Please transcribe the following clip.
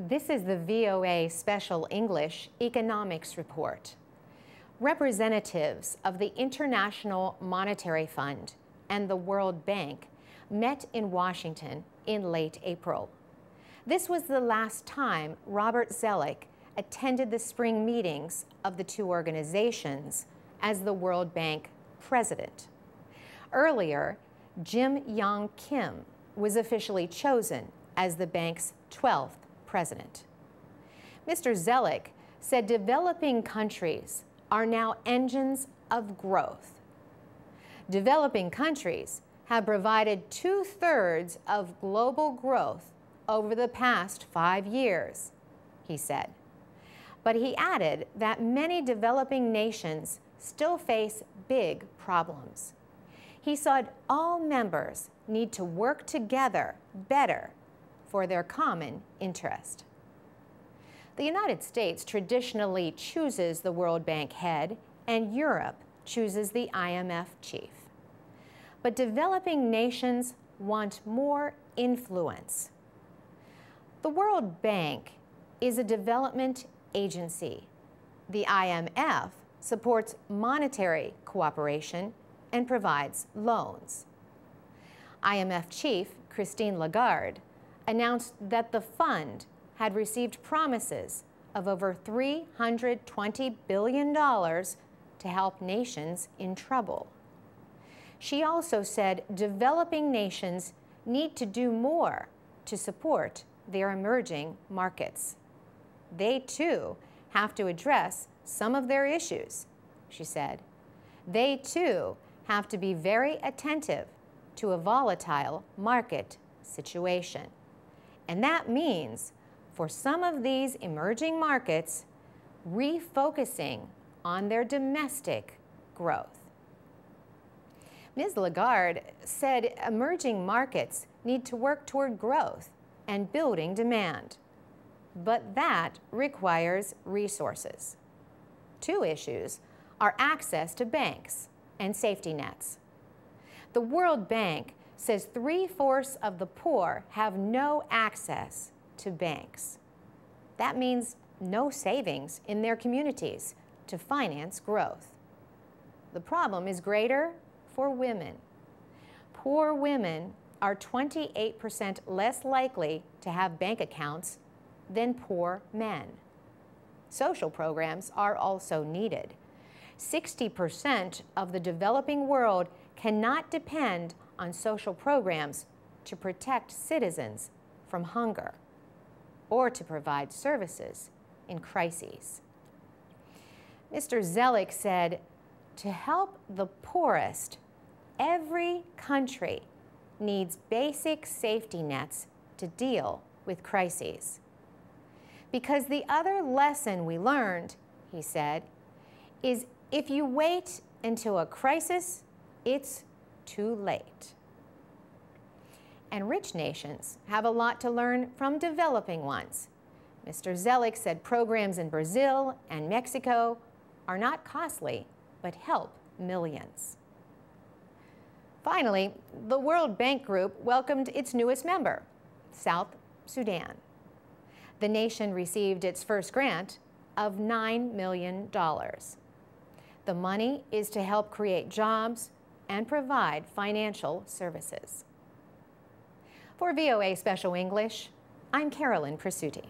This is the VOA Special English Economics Report. Representatives of the International Monetary Fund and the World Bank met in Washington in late April. This was the last time Robert Zoelick attended the spring meetings of the two organizations as the World Bank president. Earlier, Yong Kim was officially chosen as the bank's 12th president. Mr. Zoelick said developing countries are now engines of growth. Developing countries have provided 2/3 of global growth over the past 5 years, he said. But he added that many developing nations still face big problems. He said all members need to work together better for their common interest. The United States traditionally chooses the World Bank head, and Europe chooses the IMF chief. But developing nations want more influence. The World Bank is a development agency. The IMF supports monetary cooperation and provides loans. IMF chief Christine Lagarde announced that the fund had received promises of over $320 billion to help nations in trouble. She also said developing nations need to do more to support their emerging markets. They too have to address some of their issues, she said. They too have to be very attentive to a volatile market situation. And that means, for some of these emerging markets, refocusing on their domestic growth. Ms. Lagarde said emerging markets need to work toward growth and building demand. But that requires resources. Two issues are access to banks and safety nets. The World Bank says 3/4 of the poor have no access to banks. That means no savings in their communities to finance growth. The problem is greater for women. Poor women are 28% less likely to have bank accounts than poor men. Social programs are also needed. 60% of the developing world cannot depend on social programs to protect citizens from hunger or to provide services in crises. Mr. Zoelick said, to help the poorest, every country needs basic safety nets to deal with crises. Because the other lesson we learned, he said, is if you wait until a crisis, it's too late. And rich nations have a lot to learn from developing ones. Mr. Zoelick said programs in Brazil and Mexico are not costly, but help millions. Finally, the World Bank Group welcomed its newest member, South Sudan. The nation received its first grant of $9 million. The money is to help create jobs and provide financial services. For VOA Special English, I'm Carolyn Presutti.